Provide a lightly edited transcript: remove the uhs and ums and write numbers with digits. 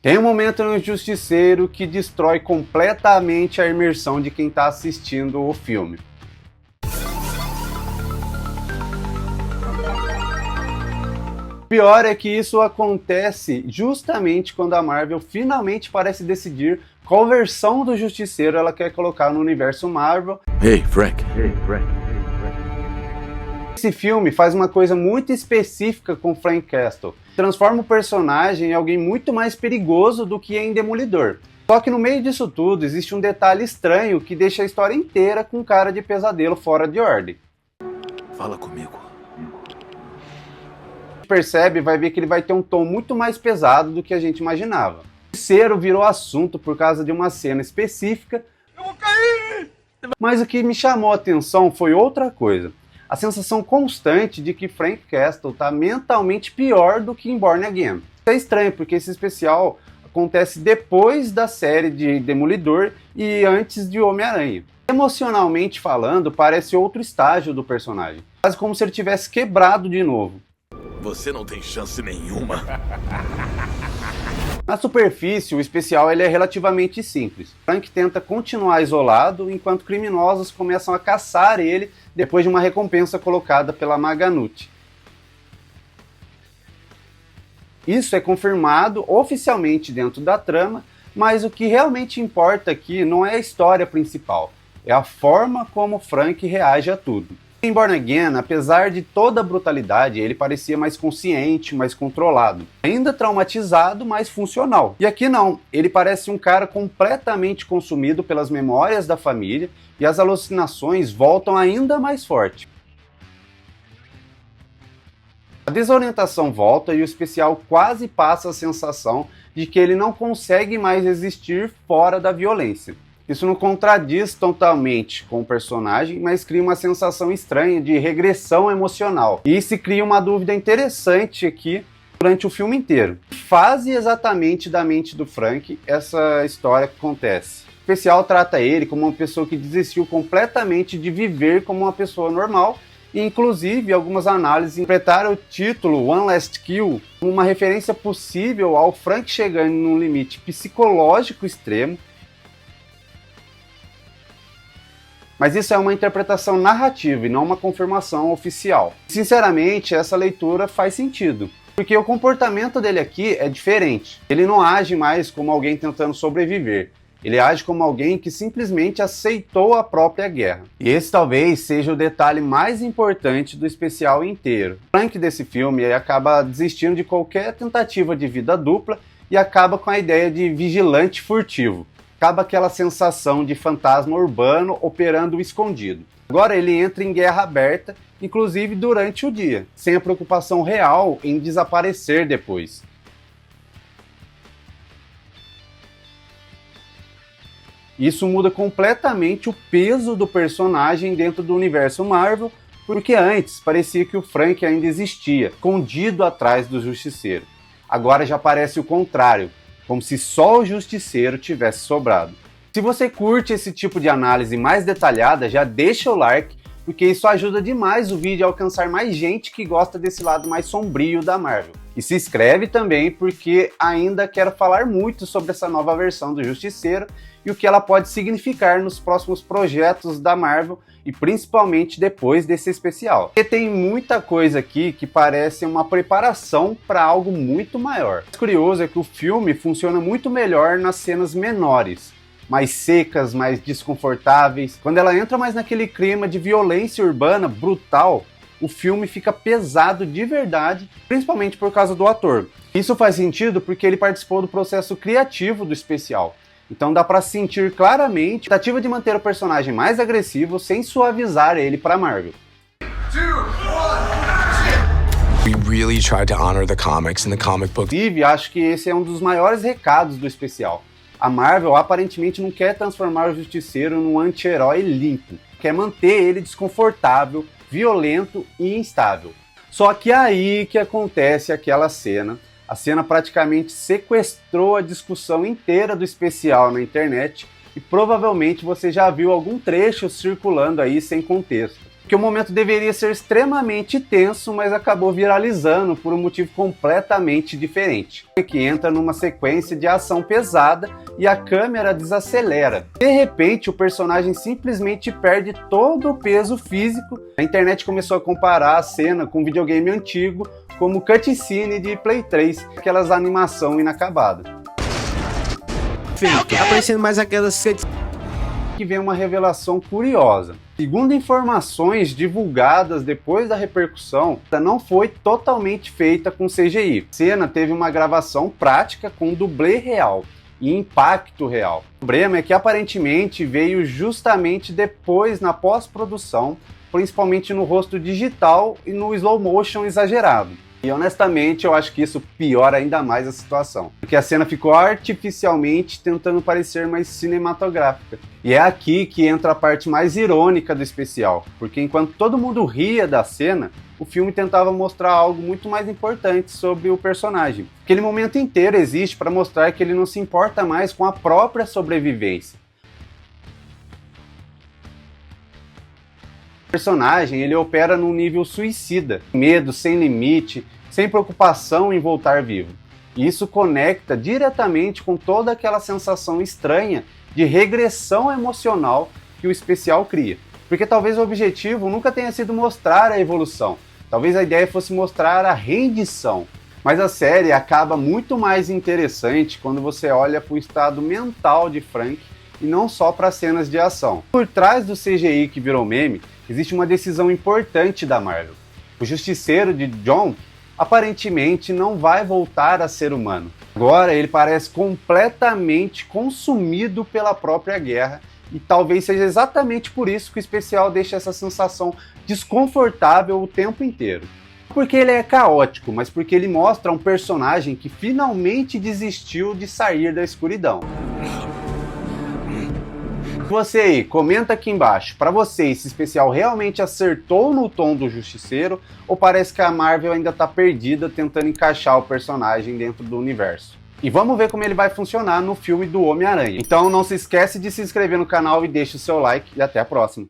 Tem um momento no Justiceiro que destrói completamente a imersão de quem está assistindo o filme. O pior é que isso acontece justamente quando a Marvel finalmente parece decidir qual versão do Justiceiro ela quer colocar no universo Marvel. Hey, Frank. Esse filme faz uma coisa muito específica com Frank Castle. Transforma o personagem em alguém muito mais perigoso do que em Demolidor. Só que no meio disso tudo existe um detalhe estranho que deixa a história inteira com cara de pesadelo fora de ordem. Fala comigo. Percebe, vai ver que ele vai ter um tom muito mais pesado do que a gente imaginava. O Justiceiro virou assunto por causa de uma cena específica. Eu vou cair! Mas o que me chamou a atenção foi outra coisa. A sensação constante de que Frank Castle está mentalmente pior do que em Born Again. Isso é estranho, porque esse especial acontece depois da série de Demolidor e antes de Homem-Aranha. Emocionalmente falando, parece outro estágio do personagem. Quase como se ele tivesse quebrado de novo. Você não tem chance nenhuma. Na superfície, o especial ele é relativamente simples. Frank tenta continuar isolado, enquanto criminosos começam a caçar ele depois de uma recompensa colocada pela Maganut. Isso é confirmado oficialmente dentro da trama, mas o que realmente importa aqui não é a história principal, é a forma como Frank reage a tudo. Em Born Again, apesar de toda a brutalidade, ele parecia mais consciente, mais controlado. Ainda traumatizado, mas funcional. E aqui não, ele parece um cara completamente consumido pelas memórias da família e as alucinações voltam ainda mais forte. A desorientação volta e o especial quase passa a sensação de que ele não consegue mais existir fora da violência. Isso não contradiz totalmente com o personagem, mas cria uma sensação estranha de regressão emocional. E se cria uma dúvida interessante aqui durante o filme inteiro. Que fase exatamente da mente do Frank essa história que acontece? O especial trata ele como uma pessoa que desistiu completamente de viver como uma pessoa normal, e inclusive algumas análises interpretaram o título One Last Kill como uma referência possível ao Frank chegando num limite psicológico extremo. Mas isso é uma interpretação narrativa e não uma confirmação oficial. Sinceramente, essa leitura faz sentido, porque o comportamento dele aqui é diferente. Ele não age mais como alguém tentando sobreviver. Ele age como alguém que simplesmente aceitou a própria guerra. E esse talvez seja o detalhe mais importante do especial inteiro. O Frank desse filme acaba desistindo de qualquer tentativa de vida dupla e acaba com a ideia de vigilante furtivo. Acaba aquela sensação de fantasma urbano operando escondido. Agora ele entra em guerra aberta, inclusive durante o dia, sem a preocupação real em desaparecer depois. Isso muda completamente o peso do personagem dentro do universo Marvel, porque antes parecia que o Frank ainda existia, escondido atrás do Justiceiro. Agora já parece o contrário, como se só o Justiceiro tivesse sobrado. Se você curte esse tipo de análise mais detalhada, já deixa o like, porque isso ajuda demais o vídeo a alcançar mais gente que gosta desse lado mais sombrio da Marvel. E se inscreve também, porque ainda quero falar muito sobre essa nova versão do Justiceiro e o que ela pode significar nos próximos projetos da Marvel e principalmente depois desse especial. Porque tem muita coisa aqui que parece uma preparação para algo muito maior. O curioso é que o filme funciona muito melhor nas cenas menores, mais secas, mais desconfortáveis. Quando ela entra mais naquele clima de violência urbana brutal, o filme fica pesado de verdade, principalmente por causa do ator. Isso faz sentido porque ele participou do processo criativo do especial. Então dá pra sentir claramente a tentativa de manter o personagem mais agressivo sem suavizar ele pra Marvel. We really tried to honor the comics and the comic books. Inclusive, acho que esse é um dos maiores recados do especial. A Marvel aparentemente não quer transformar o Justiceiro num anti-herói limpo. Quer manter ele desconfortável, violento e instável. Só que aí que acontece aquela cena. A cena praticamente sequestrou a discussão inteira do especial na internet e provavelmente você já viu algum trecho circulando aí sem contexto. Porque o momento deveria ser extremamente tenso, mas acabou viralizando por um motivo completamente diferente. Que entra numa sequência de ação pesada e a câmera desacelera. De repente, o personagem simplesmente perde todo o peso físico. A internet começou a comparar a cena com um videogame antigo, como cutscene de Play 3, aquelas animação inacabada. Aparecendo mais aquelas... Que vem uma revelação curiosa. Segundo informações divulgadas depois da repercussão, não foi totalmente feita com CGI. A cena teve uma gravação prática com dublê real e impacto real. O problema é que aparentemente veio justamente depois na pós-produção, principalmente no rosto digital e no slow motion exagerado. E honestamente eu acho que isso piora ainda mais a situação, porque a cena ficou artificialmente tentando parecer mais cinematográfica. E é aqui que entra a parte mais irônica do especial, porque enquanto todo mundo ria da cena, o filme tentava mostrar algo muito mais importante sobre o personagem. Aquele momento inteiro existe para mostrar que ele não se importa mais com a própria sobrevivência. O personagem, ele opera num nível suicida, medo sem limite, sem preocupação em voltar vivo. E isso conecta diretamente com toda aquela sensação estranha de regressão emocional que o especial cria. Porque talvez o objetivo nunca tenha sido mostrar a evolução, talvez a ideia fosse mostrar a rendição. Mas a série acaba muito mais interessante quando você olha para o estado mental de Frank e não só para cenas de ação. Por trás do CGI que virou meme, existe uma decisão importante da Marvel. O Justiceiro de John aparentemente não vai voltar a ser humano. Agora ele parece completamente consumido pela própria guerra e talvez seja exatamente por isso que o especial deixa essa sensação desconfortável o tempo inteiro. Não porque ele é caótico, mas porque ele mostra um personagem que finalmente desistiu de sair da escuridão. Você aí, comenta aqui embaixo, pra você esse especial realmente acertou no tom do Justiceiro ou parece que a Marvel ainda tá perdida tentando encaixar o personagem dentro do universo? E vamos ver como ele vai funcionar no filme do Homem-Aranha. Então não se esquece de se inscrever no canal e deixa o seu like e até a próxima.